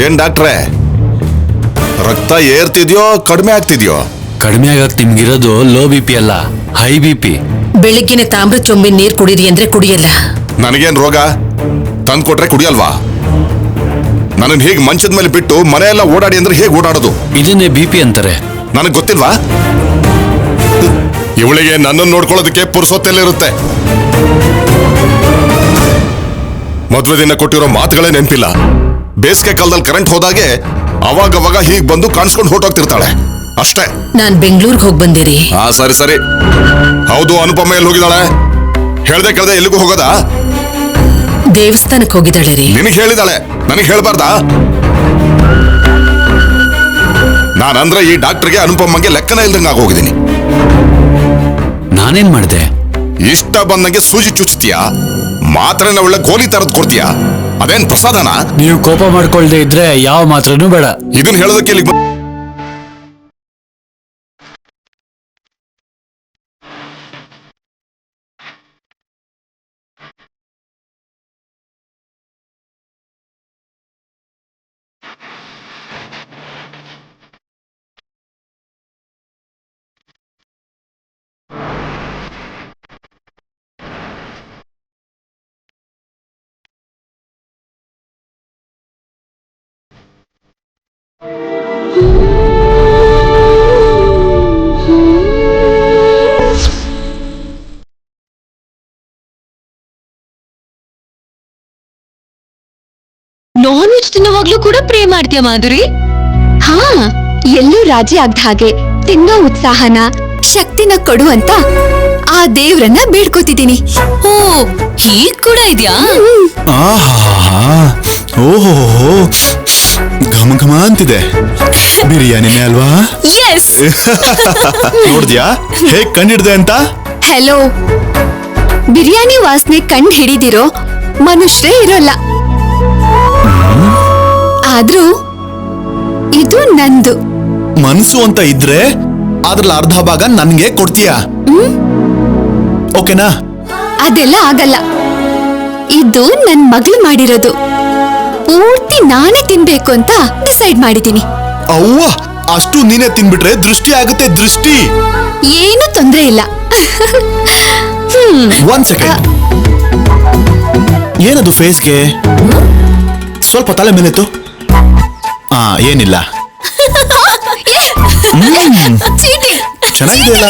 ಏನ್ ಡಾಕ್ಟ್ರೇ, ರಕ್ತ ಏರ್ತಿದ್ಯೋ ಕಡಿಮೆ ಆಗ್ತಿದ್ಯೋ? ಕಡಿಮೆ ಆಗಕ್ ನಿಮ್ಗಿರೋದು ಲೋ BP ಅಲ್ಲ, ಹೈ BP. ಬೆಳಿಗ್ಗೆನೆ ತಾಮ್ರ ಚೊಂಬಿ ನೀರ್ ಕುಡೀರಿ ಅಂದ್ರೆ ಕುಡಿಯಲ್ಲ. ನನಗೇನ್ ರೋಗ? ತಂದ್ ಕೊಟ್ರೆ ಕುಡಿಯಲ್ವಾ? ನನ್ನ ಹೇಗ್ ಮಂಚದ ಮೇಲೆ ಬಿಟ್ಟು ಮನೆಯೆಲ್ಲ ಓಡಾಡಿ ಅಂದ್ರೆ ಹೇಗ್ ಓಡಾಡೋದು? ಇದನ್ನೇ BP ಅಂತಾರೆ. ನನಗ್ ಗೊತ್ತಿಲ್ವಾ? ಇವಳಿಗೆ ನನ್ನನ್ನು ನೋಡ್ಕೊಳ್ಳೋದಕ್ಕೆ ಪುರ್ಸೊತ್ತೆಲ್ಲಿರುತ್ತೆ. ಮದ್ವೆ ದಿನ ಕೊಟ್ಟಿರೋ ಮಾತುಗಳೇ ನೆನಪಿಲ್ಲ. ಬೇಸಿಗೆ ಕಾಲದಲ್ಲಿ ಕರೆಂಟ್ ಹೋದಾಗೆ ಅವಾಗವಾಗ ಹೀಗ್ ಬಂದು ಕಾಣಿಸ್ಕೊಂಡು ಹೊರಟೋಗ್ತಿರ್ತಾಳೆ ಅಷ್ಟೇ. ನಾನ್ ಬೆಂಗಳೂರಿಗೆ ಹೋಗಿ ಬಂದಿರಿ. ಸರಿ ಸರಿ. ಹೌದು, ಅನುಪಮ ಎಲ್ಲಿ ಹೋಗಿದ್ದಾಳೆ? ಹೇಳ್ದೆ ಕೇಳ್ದೆ ಎಲ್ಲಿಗೂ ಹೋಗೋದಾ? ದೇವಸ್ಥಾನಕ್ಕೆ ಹೋಗಿದ್ದಾಳೆ ರೀ. ನಿನಗೆ ಹೇಳಿದಾಳೆ, ನನಗೆ ಹೇಳ್ಬಾರ್ದಾ? ನಾನಂದ್ರೆ ಈ ಡಾಕ್ಟರ್ಗೆ ಅನುಪಮಗೆ ಲೆಕ್ಕನ ಇಲ್ದಂಗ ಆಗೋಗಿದ್ದೀನಿ. ನಾನೇನ್ ಮಾಡಿದೆ? ಇಷ್ಟ ಬಂದಂಗೆ ಸೂಜಿ ಚುಚ್ತೀಯಾ, ಮಾತ್ರೆನ ಒಳ್ಳೆ ಗೋಲಿ ತರದ್ ಕೊಡ್ತೀಯಾ? ಅದೇನ್ ಪ್ರಸಾದನಾ? ನೀವು ಕೋಪ ಮಾಡ್ಕೊಳ್ದೆ ಇದ್ರೆ ಯಾವ ಮಾತ್ರನೂ ಬೇಡ. ಇದನ್ನ ಹೇಳೋದಕ್ಕೆ ಇಲ್ಲಿ ನಾನ್ ವೆಜ್ ತಿನ್ನುವಾಗ್ಲೂ ಕೂಡ ಪ್ರೇ ಮಾಡ್ತೀಯ ಮಾಧುರಿ? ಹಾ, ಎಲ್ಲೂ ರಾಜಿ ಆಗ್ದ ಹಾಗೆ ತಿನ್ನೋ ಉತ್ಸಾಹನ ಶಕ್ತಿನ ಕೊಡು ಅಂತ ಆ ದೇವ್ರನ್ನ ಬೇಡ್ಕೋತಿದ್ದೀನಿ. ಓ, ಹೀಗ್ ಕೂಡ ಇದ್ಯಾ? ಓಹೋ, ಘಮ ಘಮ ಅಂತಿದೆ. ಬಿರಿಯಾನಿನೇ ಅಲ್ವಾ? ಎಸ್. ನೋಡ್ದ್ಯಾ ಹೇಗ್ ಕಂಡಿಡ್ದೆ ಅಂತ? ಹೆಲೋ, ಬಿರಿಯಾನಿ ವಾಸನೆ ಕಂಡು ಹಿಡಿದಿರೋ ಮನುಷ್ಯರೇ ಇರೋಲ್ಲ. ಆದ್ರೂ ಇದು ನಂದು. ಮನ್ಸು ಅಂತ ಇದ್ರೆ ಅದ್ರಲ್ಲಿ ಅರ್ಧ ಭಾಗ ನನ್ಗೆ ಕೊಡ್ತೀಯಾ? ಓಕೆನಾ? ಅದೆಲ್ಲ ಆಗಲ್ಲ. ಇದು ನನ್ ಮಗಳು ಮಾಡಿರೋದು. ಪೂರ್ತಿ ನಾನೇ ತಿನ್ಬೇಕು ಅಂತ ಡಿಸೈಡ್ ಮಾಡಿದ್ದೀನಿ. ಅವ್ವ, ಅಷ್ಟು ನೀನೇ ತಿನ್ಬಿಟ್ರೆ ದೃಷ್ಟಿ ಆಗುತ್ತೆ, ದೃಷ್ಟಿ. ಏನು ತೊಂದ್ರೆ ಇಲ್ಲ. ಒಂದ್ ಸೆಕೆಂಡ್. ಏನದು ಫೇಸ್ಗೆ? ಸ್ವಲ್ಪ ತಲೆ ಮೇಲೆತ್ತು. ಏನಿಲ್ಲ. ಚೆನ್ನಾಗಿದೆಯಲ್ಲ?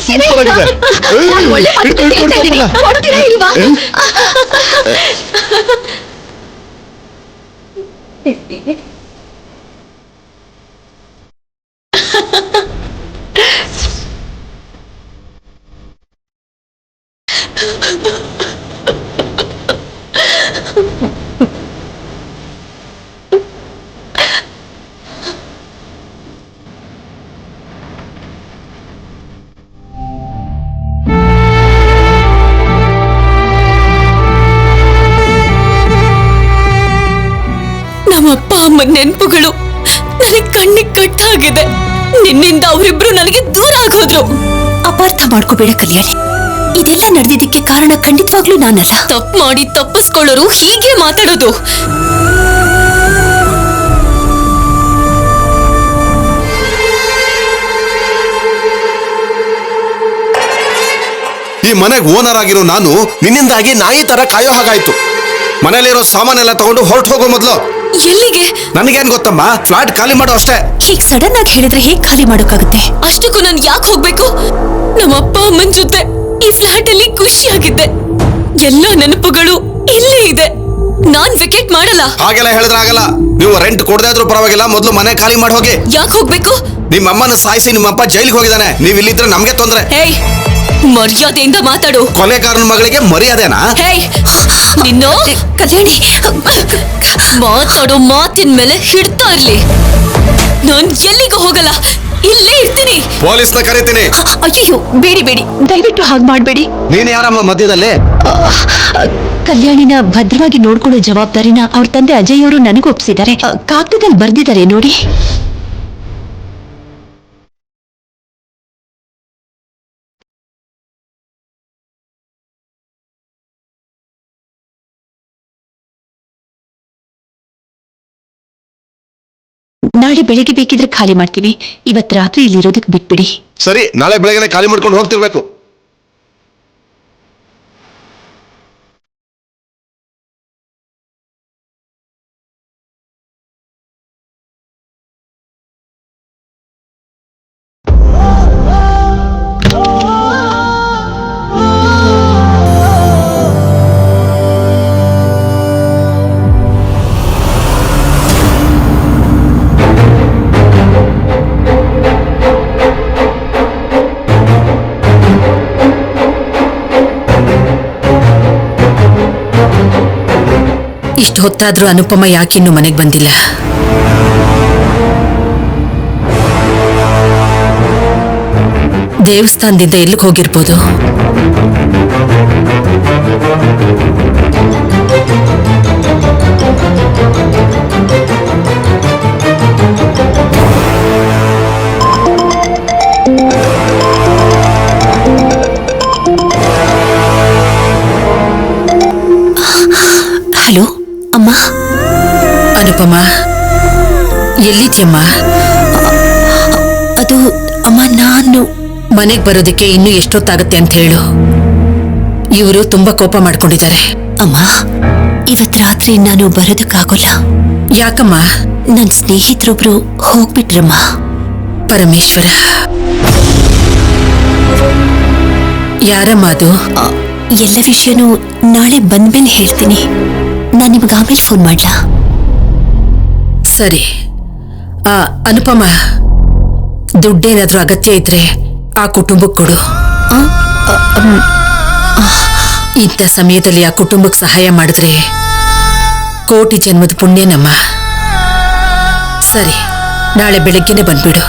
ಸೂಪರ್ ಆಗಿದೆ. ನಮ್ಮಪ್ಪ ಅಮ್ಮ ನೆನಪುಗಳು ನನಗೆ ಕಣ್ಣಿಗೆ ಕಟ್ಟಾಗಿದೆ. ನಿನ್ನಿಂದ ಅವರಿಬ್ರು ನನಗೆ ದೂರ ಆಗೋದ್ರು. ಅಪಾರ್ಥ ಮಾಡ್ಕೋಬೇಡ ಕಲ್ಯಾಣಿ. ಇದೆಲ್ಲ ನಡೆದಿದ್ದಕ್ಕೆ ಕಾರಣ ಖಂಡಿತವಾಗ್ಲೂ ನಾನಲ್ಲ. ತಪ್ಪು ಮಾಡಿ ತಪ್ಪಿಸ್ಕೊಳ್ಳೋರು ಹೀಗೆ ಮಾತಾಡೋದು. ಈ ಮನೆಗೆ ಓನರ್ ಆಗಿರೋ ನಾನು ನಿನ್ನಿಂದಾಗಿ ನಾಯಿ ತರ ಕಾಯೋ ಹಾಗಾಯ್ತು. ಮನೇಲಿರೋ ಸಾಮಾನೆಲ್ಲ ತಗೊಂಡು ಹೊರಟು ಹೋಗೋ ಮೊದ್ಲು. ಎಲ್ಲಿಗೆ? ನನಗೇನ್ ಗೊತ್ತಮ್ಮ, ಫ್ಲಾಟ್ ಖಾಲಿ ಮಾಡೋ ಅಷ್ಟೇ. ಹೀಗ್ ಸಡನ್ ಆಗಿ ಹೇಳಿದ್ರೆ ಹೇಗ್ ಖಾಲಿ ಮಾಡೋಕ್ಕಾಗುತ್ತೆ? ಅಷ್ಟಕ್ಕೂ ನಾನು ಯಾಕೆ ಹೋಗ್ಬೇಕು? ನಮ್ಮ ಅಪ್ಪ ಅಮ್ಮನ ಜೊತೆ ಈ ಫ್ಲಾಟ್ ಅಲ್ಲಿ ಖುಷಿಯಾಗಿದ್ದೆ. ಎಲ್ಲ ನೆನಪುಗಳು ಇಲ್ಲೇ ಇದೆ. ನಾನ್ ವಿಕೆಟ್ ಮಾಡಲ್ಲ. ಹಾಗೆಲ್ಲ ಹೇಳಿದ್ರೆ ಆಗಲ್ಲ. ನೀವು ರೆಂಟ್ ಕೊಡದೇ ಇದ್ರೂ ಪರವಾಗಿಲ್ಲ, ಮೊದ್ಲು ಮನೆ ಖಾಲಿ ಮಾಡಿ ಹೋಗಿ. ಯಾಕೆ ಹೋಗ್ಬೇಕು? ನಿಮ್ಮ ಅಮ್ಮನ ಸಾಯಿಸಿ ನಿಮ್ಮಪ್ಪ ಜೈಲಿಗೆ ಹೋಗಿದ್ದಾನೆ. ನೀವ್ ಇಲ್ಲಿದ್ರೆ ನಮ್ಗೆ ತೊಂದ್ರೆ. ಹೇಯ್, ಮರ್ಯಾದೆಯಿಂದ ಮಾತಾಡು. ಕೊಲೆಗಾರನ ಮಗಳಿಗೆ ಮರ್ಯಾದೆನಾ? ಹೇಯ್, ನಿನ್ನು ಕಲ್ಯಾಣಿ, ಮಾತಾಡೋ ಮಾತಿನ ಮೇಲೆ ಹಿಡ್ತಾ ಇರ್ಲಿ. ನಾನ್ ಎಲ್ಲಿಗೂ ಹೋಗಲ್ಲ, ಇಲ್ಲೇ ಇರ್ತೀನಿ. ಪೊಲೀಸ್ನ ಕರೀತೀನಿ. ಅಯ್ಯೋ, ಬೇಡಿ ಬೇಡಿ, ದಯವಿಟ್ಟು ಹಾಗೆ ಮಾಡ್ಬೇಡಿ. ನೀನ್ ಯಾರಮ್ಮ ಮಧ್ಯದಲ್ಲಿ? ಕಲ್ಯಾಣಿನ ಭದ್ರವಾಗಿ ನೋಡ್ಕೊಳ್ಳೋ ಜವಾಬ್ದಾರಿನ ಅವ್ರ ತಂದೆ ಅಜಯ್ ಅವರು ನನಗೆ ಒಪ್ಪಿಸಿದ್ದಾರೆ. ಕಾಗದದಲ್ಲಿ ಬರ್ದಿದ್ದಾರೆ ನೋಡಿ. ನಾಳೆ ಬೆಳಿಗ್ಗೆ ಬೇಕಿದ್ರೆ ಖಾಲಿ ಮಾಡ್ತೀವಿ. ಇವತ್ ರಾತ್ರಿ ಇಲ್ಲಿರೋದಕ್ಕೆ ಬಿಟ್ಬಿಡಿ. ಸರಿ, ನಾಳೆ ಬೆಳಗ್ಗೆ ಖಾಲಿ ಮಾಡ್ಕೊಂಡು ಹೋಗ್ತಿರ್ಬೇಕು. ಇಷ್ಟು ಹೊತ್ತಾದ್ರೂ ಅನುಪಮ ಯಾಕಿನ್ನು ಮನೆಗೆ ಬಂದಿಲ್ಲ? ದೇವಸ್ಥಾನದಿಂದ ಎಲ್ಲಿಗೆ ಹೋಗಿರ್ಬೋದು? ಹಲೋ ಅಮ್ಮ. ಅನುಪಮ, ಎಲ್ಲಿದ್ಯಮ್ಮ? ಅದು ಅಮ್ಮ, ನಾನು ಮನೆಗೆ ಬರೋದಕ್ಕೆ ಇನ್ನೂ ಎಷ್ಟೊತ್ತಾಗತ್ತೆ ಅಂತ ಹೇಳು. ಇವರು ತುಂಬಾ ಕೋಪ ಮಾಡ್ಕೊಂಡಿದ್ದಾರೆ. ಅಮ್ಮ, ಇವತ್ ರಾತ್ರಿ ನಾನು ಬರೋದಕ್ಕಾಗೋಲ್ಲ. ಯಾಕಮ್ಮ? ನನ್ನ ಸ್ನೇಹಿತರೊಬ್ರು ಹೋಗ್ಬಿಟ್ರಮ್ಮ. ಪರಮೇಶ್ವರ, ಯಾರಮ್ಮ ಅದು? ಎಲ್ಲ ವಿಷಯನೂ ನಾಳೆ ಬಂದ್ಮೇಲೆ ಹೇಳ್ತೀನಿ. ನಾನು ನಿಮ್ಗೆ ಆಮೇಲೆ ಫೋನ್ ಮಾಡ್ಲಾ? ಸರಿ. ಅನುಪಮ, ದುಡ್ಡೇನಾದ್ರೂ ಅಗತ್ಯ ಇದ್ರೆ ಆ ಕುಟುಂಬಕ್ಕೆ ಕೊಡು. ಇಂಥ ಸಮಯದಲ್ಲಿ ಆ ಕುಟುಂಬಕ್ಕೆ ಸಹಾಯ ಮಾಡಿದ್ರೆ ಕೋಟಿ ಜನ್ಮದ ಪುಣ್ಯನಮ್ಮ. ಸರಿ, ನಾಳೆ ಬೆಳಗ್ಗೆನೆ ಬಂದ್ಬಿಡು.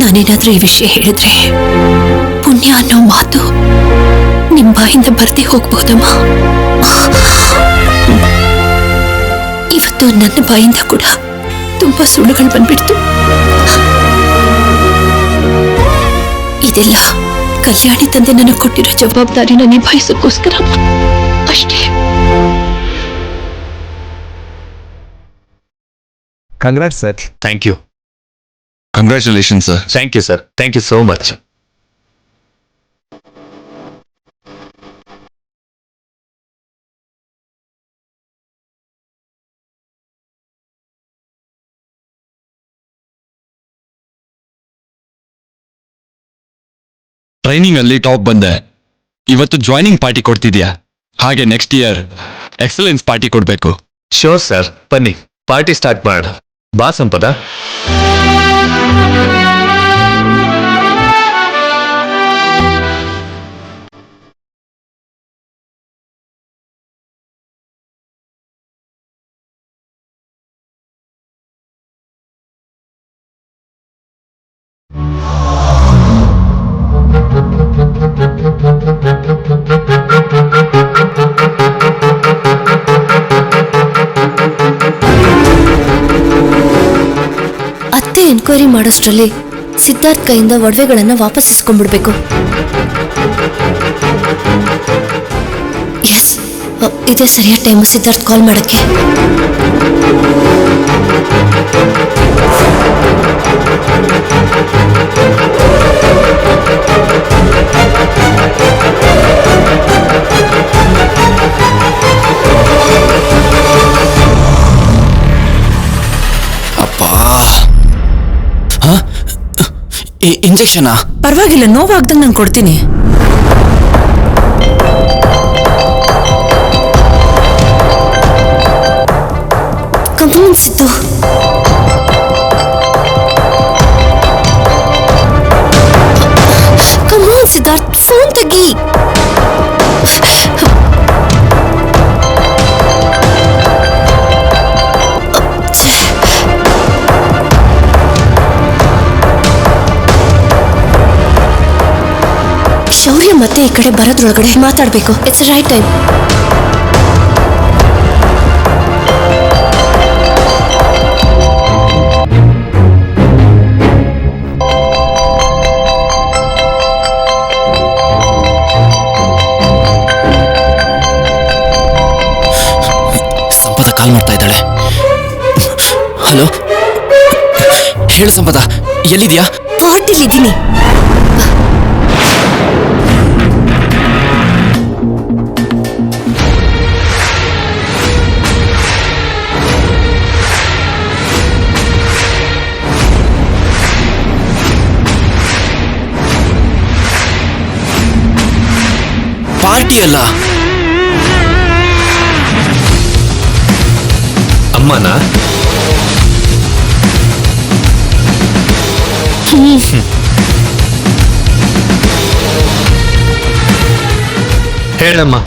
ನಾನೇನಾದ್ರೂ ಈ ವಿಷಯ ಹೇಳಿದ್ರೆ ಪುಣ್ಯ ಅನ್ನೋ ಮಾತು ನಿಮ್ ಬಾಯಿಂದ ಬರ್ದೇ ಹೋಗ್ಬೋದಮ್ಮ. ಇವತ್ತು ನನ್ನ ಬಾಯಿಂದ ಕೂಡ ತುಂಬಾ ಸುಳ್ಳುಗಳು ಬಂದ್ಬಿಡ್ತು. ಇದೆಲ್ಲ ಕಲ್ಯಾಣಿ ತಂದೆ ನನಗೆ ಕೊಟ್ಟಿರೋ ಜವಾಬ್ದಾರಿನ ನಿಭಾಯಿಸೋಕ್ಕೋಸ್ಕರ ಅಷ್ಟೇ. Congrats, sir. Thank you. Congratulation sir. Thank you sir. Thank you so much. Training ಅಲ್ಲಿ ಟಾಪ್ ಬಂದೆ. ಇವತ್ತು ಜಾಯ್ನಿಂಗ್ ಪಾರ್ಟಿ ಕೊಡ್ತಿದ್ಯಾ? ಹಾಗೆ ನೆಕ್ಸ್ಟ್ ಇಯರ್ ಎಕ್ಸಲೆನ್ಸ್ ಪಾರ್ಟಿ ಕೊಡ್ಬೇಕು. ಶೋರ್ ಸರ್, ಬನ್ನಿ ಪಾರ್ಟಿ ಸ್ಟಾರ್ಟ್ ಮಾಡ. ಬಾ ಸಂಪದ. ಅತ್ತೆ ಎನ್ಕ್ವೈರಿ ಮಾಡೋಷ್ಟ್ರಲ್ಲಿ ಸಿದ್ಧಾರ್ಥ್ ಕೈಯಿಂದ ಒಡವೆಗಳನ್ನ ವಾಪಸ್ ಇಸ್ಕೊಂಡ್ಬಿಡ್ಬೇಕು. ಎಸ್, ಇದೇ ಸರಿಯಾದ ಟೈಮು ಸಿದ್ಧಾರ್ಥ್ ಕಾಲ್ ಮಾಡಕ್ಕೆ. ಇಂಜೆಕ್ಷನಾ? ಪರವಾಗಿಲ್ಲ, ನೋವಾಗ್ದಂಗೆ ನಾನು ಕೊಡ್ತೀನಿ. ಕಮಾನ್ ಸಿದ್ದು. ಕಮಾನ್ ಸಿದ್ಧಾರ್ಥ್, ಫೋನ್ ತೆಗಿ. ಶೌರ್ಯ ಮತ್ತೆ ಈ ಕಡೆ ಬರೋದ್ರೊಳಗಡೆ ಮಾತಾಡ್ಬೇಕು. It's right time. ಕಾಲ್ ಮಾಡ್ತಾ ಇದ್ದಾಳೆ. ಹಲೋ, ಹೇಳು ಸಂಪದ, ಎಲ್ಲಿದ್ಯಾ? ಪಾರ್ಟಿಲಿದ್ದೀನಿ. ಪಾರ್ಟಿ ಅಲ್ಲ, ಅಮ್ಮನ. ಹೇಳಮ್ಮ.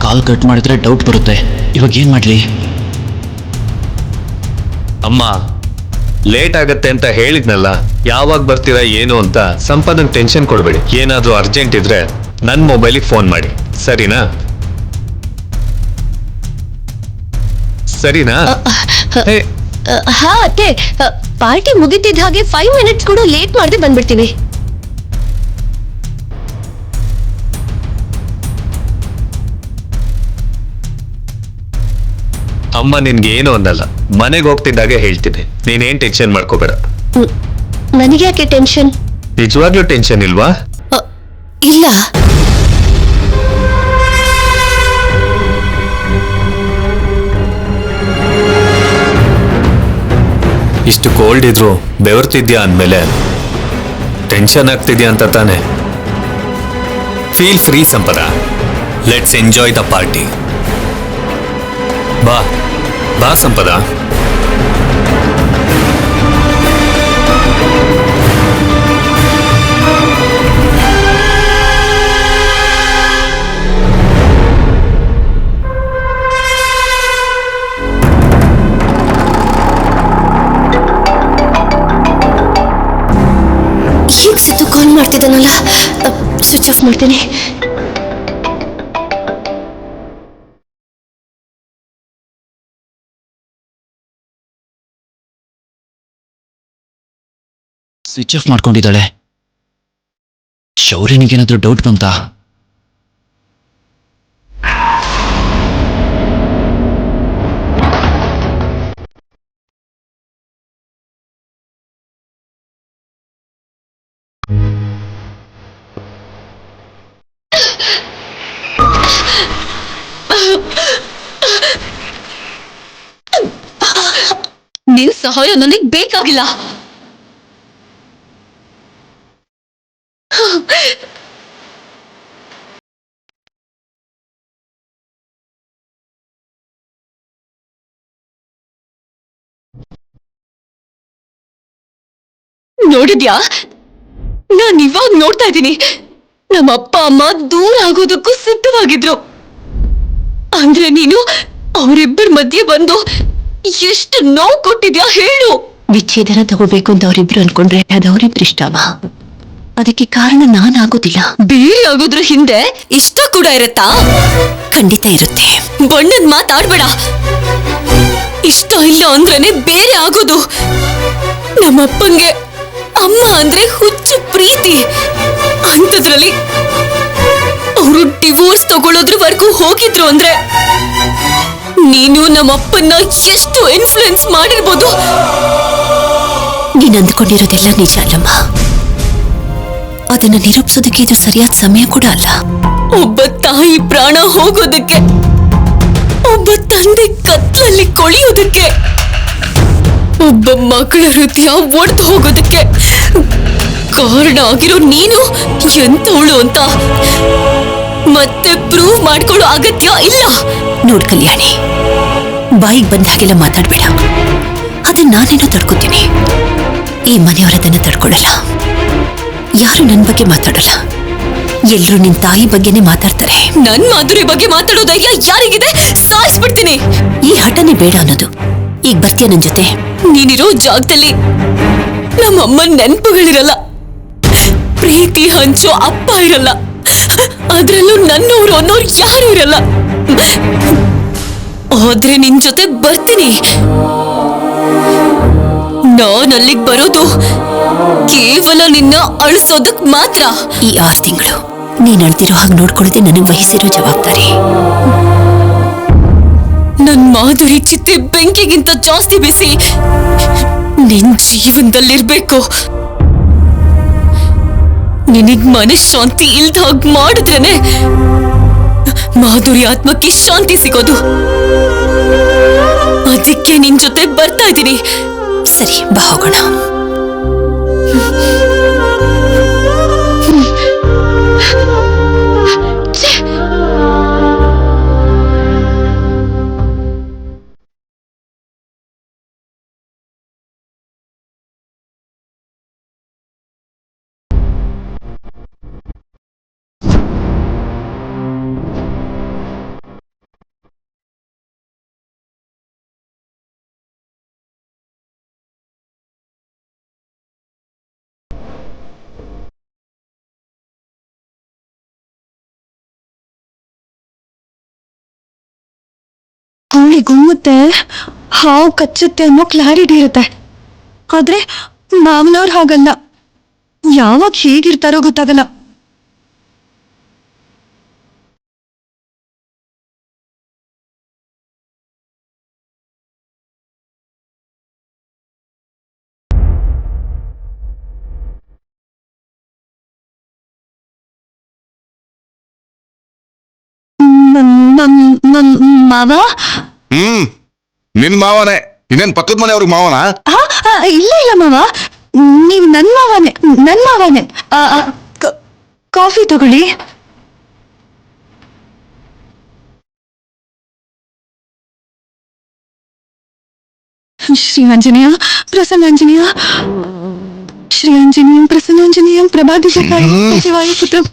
ಕಾಲ್ ಕಟ್ ಮಾಡಿದ್ರೆ ಡೌಟ್ ಬರುತ್ತೆ. ಇವಾಗ ಏನ್ ಮಾಡ್ಲಿ? ಅಮ್ಮ, ಲೇಟ್ ಆಗತ್ತೆ ಅಂತ ಹೇಳಿದ್ನಲ್ಲ, ಯಾವಾಗ ಬರ್ತೀರಾ ಏನು ಅಂತ. ಸಂಪದನ್ ಟೆನ್ಷನ್ ಕೊಡ್ಬೇಡಿ. ಏನಾದ್ರೂ ಅರ್ಜೆಂಟ್ ಇದ್ರೆ ನನ್ನ ಮೊಬೈಲಿಗೆ ಫೋನ್ ಮಾಡಿ, ಸರಿನಾ? ಸರಿನಾ? ಹಾ ಅತ್ತೆ, ಪಾರ್ಟಿ ಮುಗಿತಿದ್ದ ಹಾಗೆ 5 ಮಿನಿಟ್ಸ್ ಕೂಡ ಲೇಟ್ ಮಾಡದೆ ಬಂದ್ಬಿಡ್ತೀವಿ. ಅಮ್ಮ ನಿನ್ಗೆ ಏನು ಅನ್ನಲ್ಲ, ಮನೆಗೆ ಹೋಗ್ತಿದ್ದಾಗೆ ಹೇಳ್ತೀನಿ. ನೀನೇನ್ ಟೆನ್ಷನ್ ಮಾಡ್ಕೋಬೇಡ. ನನಗೆ ಯಾಕೆ ಟೆನ್ಷನ್? ನಿಜವಾಗ್ಲೂ ಟೆನ್ಷನ್ ಇಲ್ವಾ? ಇಲ್ಲ. ಇಷ್ಟು ಕೋಲ್ಡ್ ಇದ್ರು ಬೆವರ್ತಿದ್ಯಾ ಅಂದ್ಮೇಲೆ ಟೆನ್ಷನ್ ಆಗ್ತಿದ್ಯಾ ಅಂತ ತಾನೆ. Feel free Sampada. Let's enjoy the party. ಬಾ ಬಾ ಸಂಪದ. ಈಗ ಸಿದ್ದು ಕಾಲ್ ಮಾಡ್ತಿದ್ದಾನಲ್ಲ, ಸ್ವಿಚ್ ಆಫ್ ಮಾಡ್ತೀನಿ. ಸ್ವಿಚ್ ಆಫ್ ಮಾಡ್ಕೊಂಡಿದ್ದಾಳೆ. ಶೌರ್ಯನಿಗೇನಾದ್ರೂ ಡೌಟ್ ಬಂತಾ? ನಿನ್ ಸಹಾಯ ನನಗ್ ಬೇಕಾಗಿಲ್ಲ. ನೋಡಿದ್ಯಾ, ನಾನ್ ಇವಾಗ ನೋಡ್ತಾ ಇದ್ದೀನಿ. ನಮ್ಮ ಅಪ್ಪ ಅಮ್ಮ ದೂರ ಆಗೋದಕ್ಕೂ ಸಿದ್ಧವಾಗಿದ್ರು. ಅಂದ್ರೆ ನೀನು ಅವರಿಬ್ಬರ ಮಧ್ಯೆ ಬಂದು ಎಷ್ಟು ನೋವು ಕೊಟ್ಟಿದ್ಯಾ ಹೇಳು. ವಿಚ್ಛೇದನ ತಗೋಬೇಕು ಅಂತ ಅವರಿಬ್ರು ಅನ್ಕೊಂಡ್ರೆ ಅದು ಅವರಿಬ್ರು ಇಷ್ಟವ. ಅದಕ್ಕೆ ಕಾರಣ ನಾನಾಗೋದಿಲ್ಲ. ಬೇರೆ ಆಗೋದ್ರ ಹಿಂದೆ ಇಷ್ಟ ಕೂಡ ಇರತ್ತಾ? ಖಂಡಿತ ಇರುತ್ತೆ. ಬಣ್ಣದ್ ಮಾತಾಡ್ಬೇಡ. ಇಷ್ಟ ಇಲ್ಲ ಅಂದ್ರೇನೆ ಬೇರೆ ಆಗೋದು. ನಮ್ಮಪ್ಪಂಗೆ ಅಮ್ಮ ಅಂದ್ರೆ ಹುಚ್ಚು ಪ್ರೀತಿ. ಅಂಥದ್ರಲ್ಲಿ ಅವರು ಡಿವೋರ್ಸ್ ತಗೊಳ್ಳೋದ್ರವರೆಗೂ ಹೋಗಿದ್ರು ಅಂದ್ರೆ ನೀನು ನಮ್ಮಪ್ಪನ್ನ ಎಷ್ಟು ಇನ್ಫ್ಲುಯೆನ್ಸ್ ಮಾಡಿರ್ಬೋದು. ನೀನ್ ಅಂದ್ಕೊಂಡಿರೋದೆಲ್ಲ ನಿಜ ಅಲ್ಲಮ್ಮ. ಅದನ್ನ ನಿರೂಪಿಸೋದಕ್ಕೆ ಇದು ಸರಿಯಾದ ಸಮಯ ಕೂಡ ಅಲ್ಲ. ಒಬ್ಬ ತಾಯಿ ಪ್ರಾಣ ಹೋಗೋದಕ್ಕೆ, ಒಬ್ಬ ತಂದೆ ಕತ್ತಲಲ್ಲಿ ಕೊಳೆಯೋದಕ್ಕೆ, ಒಬ್ಬ ಮಗಳ ಹೃದಯ ಒಡೆದು ಹೋಗೋದಕ್ಕೆ ಕಾರಣ ಆಗಿರೋ ನೀನು ಎಂತವಳು ಅಂತ ಮತ್ತೆ ಪ್ರೂವ್ ಮಾಡ್ಕೊಳ್ಳೋ ಅಗತ್ಯ ಇಲ್ಲ. ನೋಡ್ ಕಲ್ಯಾಣಿ, ಬಾಯಿಗೆ ಬಂದ ಹಾಗೆಲ್ಲ ಮಾತಾಡ್ಬೇಡ. ಅದನ್ನ ನಾನೇನೋ ತಡ್ಕೊತೀನಿ. ಈ ಮನೆಯವರದನ್ನ ತಡ್ಕೊಳಲ್ಲ. ಯಾರು ನನ್ನ ಬಗ್ಗೆ ಮಾತಾಡಲ್ಲ. ಎಲ್ರು ನಿನ್ ತಾಯಿ ಬಗ್ಗೆನೇ ಮಾತಾಡ್ತಾರೆ. ನನ್ ಮಾಧುರಿ ಬಗ್ಗೆ ಮಾತಾಡೋ ಧೈರ್ಯ ಯಾರಿಗಿದೆ? ಸಾಯಿಸ್ಬಿಡ್ತೀನಿ. ಈ ಹಠನೇ ಬೇಡ ಅನ್ನೋದು. ಈಗ ಬರ್ತೀಯ ನನ್ ಜೊತೆ? ನೀನಿರೋ ಜಾಗದಲ್ಲಿ ನಮ್ಮಮ್ಮನ ನೆನಪುಗಳಿರಲ್ಲ, ಪ್ರೀತಿ ಹಂಚೋ ಅಪ್ಪ ಇರಲ್ಲ, ಅದ್ರಲ್ಲೂ ನನ್ನವರು ಅನ್ನೋರು ಯಾರು ಇರಲ್ಲ. ಹೋದ್ರೆ ನಿನ್ ಜೊತೆ ಬರ್ತೀನಿ. ನಾನ್ ಅಲ್ಲಿಗ್ ಬರೋದು ಕೇವಲ ನಿನ್ನ ಅಳಿಸೋದಕ್ ಮಾತ್ರ. ಈ 6 ತಿಂಗಳು ನೀನ್ ಅಳ್ತಿರೋ ಹಾಗೆ ನೋಡ್ಕೊಳ್ಳದೆ ನನಗೆ ವಹಿಸಿರೋ ಜವಾಬ್ದಾರಿ. ನನ್ ಮಾಧುರಿ ಚಿತೆ ಬೆಂಕಿಗಿಂತ ಜಾಸ್ತಿ ಬಿಸಿ ನಿನ್ ಜೀವನದಲ್ಲಿರ್ಬೇಕು. ನಿನಗ್ ಮನಃಶಾಂತಿ ಇಲ್ದ ಹಾಗೆ ಮಾಡಿದ್ರೇನೆ ಮಾಧುರಿ ಆತ್ಮಕ್ಕೆ ಶಾಂತಿ ಸಿಗೋದು. ಅದಕ್ಕೆ ನಿನ್ ಜೊತೆ ಬರ್ತಾ ಇದ್ದೀನಿ. ಸರಿ, ಬಾ ಹೋಗೋಣ. ಕೋಳಿ ಗುಮ್ಮುತ್ತೆ, ಹಾವು ಕಚ್ಚುತ್ತೆ ಅನ್ನೋ ಕ್ಲಾರಿಟಿ ಇರುತ್ತೆ. ಆದ್ರೆ ಮಾವನವ್ರು ಹಾಗಲ್ಲ, ಯಾವಾಗ ಹೇಗಿರ್ತಾರೋ ಗೊತ್ತಾಗಲ್ಲ. ಮಾವ? ನಿನ್ ಮಾವನೇ. ಇನ್ನೇನ್ ಪಕ್ಕದ ಮನೆಯವ್ರಿಗೆ ಮಾವನ? ಇಲ್ಲ ಇಲ್ಲ ಮಾವ, ನೀವು ನನ್ ಮಾವನೇ. ಕಾಫಿ ತಗೊಳ್ಳಿ. ಶ್ರೀ ಆಂಜನೇಯ ಪ್ರಸನ್ನಾಂಜನೇಯ, ಶ್ರೀ ಆಂಜನೇಯಂ ಪ್ರಸನ್ನಾಂಜನೇಯಂ ಪ್ರಭಾದಿಶಕಾಯ ಶಿವಾಯ ಪುತ್ರಂ.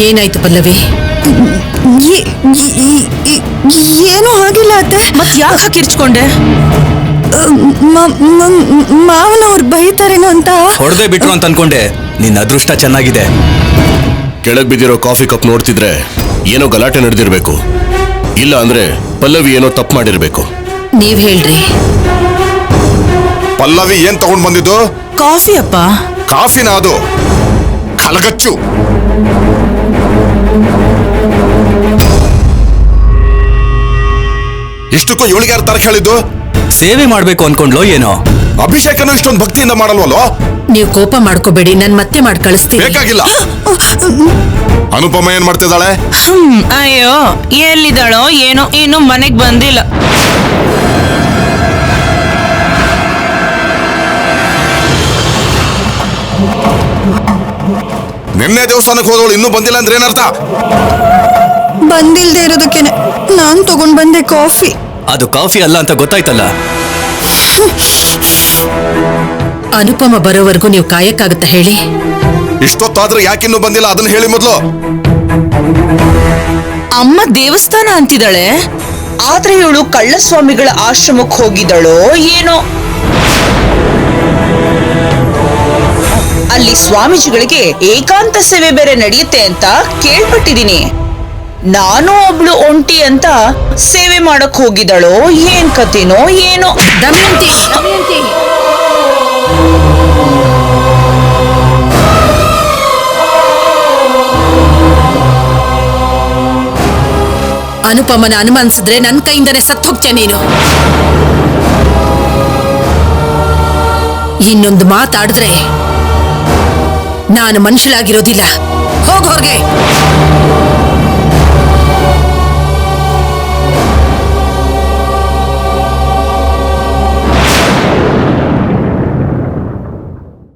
ಏನಾಯ್ತು ಪಲ್ಲವಿ? ಏನೂ ಆಗಿಲ್ಲ ಅತ್ತೆ. ಮತ್ ಯಾಕೆ ಕಿರ್ಚ್ಕೊಂಡೆ? ಮಾವನವ್ರು ಬೈತಾರೇನೋ ಅಂತ. ಹೊಡೆದೇ ಬಿಟ್ರು ಅಂತ ಅನ್ಕೊಂಡೆ. ನಿನ್ನ ಅದೃಷ್ಟ ಚೆನ್ನಾಗಿದೆ. ಕೆಳಗ್ ಬಿದ್ದಿರೋ ಕಾಫಿ ಕಪ್ ನೋಡ್ತಿದ್ರೆ ಏನೋ ಗಲಾಟೆ ನಡೆದಿರ್ಬೇಕು, ಇಲ್ಲ ಅಂದ್ರೆ ಪಲ್ಲವಿ ಏನೋ ತಪ್ಪು ಮಾಡಿರ್ಬೇಕು. ನೀವ್ ಹೇಳ್ರಿ. ಪಲ್ಲವಿ ಏನ್ ತಗೊಂಡ್ ಬಂದಿದ್ದು? ಕಾಫಿ ಅಪ್ಪ. ಕಾಫಿನ ಅದು? ಕಲಗಚ್ಚು. ಇಷ್ಟಕ್ಕೂ ಇವಳಿಗೆ ಯಾರು ತರಕ್ ಹೇಳಿದ್ದು? ಸೇವೆ ಮಾಡ್ಬೇಕು ಅನ್ಕೊಂಡ್ಲೋ ಏನೋ. ಅಭಿಷೇಕನು ಇಷ್ಟೊಂದು ಭಕ್ತಿಯಿಂದ ಮಾಡಲ್ವಲ್ಲೋ? ನೀವು ಕೋಪ ಮಾಡ್ಕೋಬೇಡಿ, ನನ್ ಮತ್ತೆ ಮಾಡಿ ಕಳಿಸ್ತೀನಿ. ಬೇಕಾಗಿಲ್ಲ. ಅನುಪಮ ಏನ್ ಮಾಡ್ತಿದ್ದಾಳೆ? ಅಯ್ಯೋ, ಎಲ್ಲಿದ್ದಾಳೋ ಏನೋ, ಇನ್ನು ಮನೆಗ್ ಬಂದಿಲ್ಲ. ನಿನ್ನೆ ದೇವಸ್ಥಾನಕ್ಕೆ ಹೋದವಳು ಇನ್ನೂ ಬಂದಿಲ್ಲ ಅಂದ್ರೆ ಏನರ್ಥ? ಬಂದಿಲ್ದೇ ಇರೋದಕ್ಕೇನೆ ನಾನ್ ತಗೊಂಡ್ ಬಂದೆ ಕಾಫಿ. ಅದು ಕಾಫಿ ಅಲ್ಲ ಅಂತ ಗೊತ್ತಾಯ್ತಲ್ಲ. ಅನುಪಮ ಬರೋವರೆಗೂ ನೀವು ಕಾಯಕ್ಕಾಗತ್ತ ಹೇಳಿ? ಇಷ್ಟೊತ್ತಾದ್ರೆ ಯಾಕಿನ್ನೂ ಬಂದಿಲ್ಲ ಅದನ್ನ ಹೇಳಿ ಮೊದ್ಲು. ಅಮ್ಮ ದೇವಸ್ಥಾನ ಅಂತಿದ್ದಾಳೆ, ಆದ್ರೆ ಇವಳು ಕಳ್ಳಸ್ವಾಮಿಗಳ ಆಶ್ರಮಕ್ಕೆ ಹೋಗಿದ್ದಾಳೋ ಏನೋ. ಅಲ್ಲಿ ಸ್ವಾಮೀಜಿಗಳಿಗೆ ಏಕಾಂತ ಸೇವೆ ಬೇರೆ ನಡೆಯುತ್ತೆ ಅಂತ ಕೇಳ್ಪಟ್ಟಿದೀನಿ. ನಾನು ಒಬ್ಳು ಒಂಟಿ ಅಂತ ಸೇವೆ ಮಾಡಕ್ ಹೋಗಿದ್ದಾಳೋ ಏನ್ ಕಥೆನೋ ಏನೋ. ದಮಯಂತಿ, ಅನುಪಮನ ಅನುಮಾನಿಸಿದ್ರೆ ನನ್ನ ಕೈಯಿಂದನೇ ಸತ್ತು ಹೋಗ್ತೇನೆ ನೀನು. ಇನ್ನೊಂದು ಮಾತಾಡಿದ್ರೆ ನಾನು ಮನುಷ್ಯಳಾಗಿರೋದಿಲ್ಲ. ಹೋಗ್ ಹೊರಗೆ.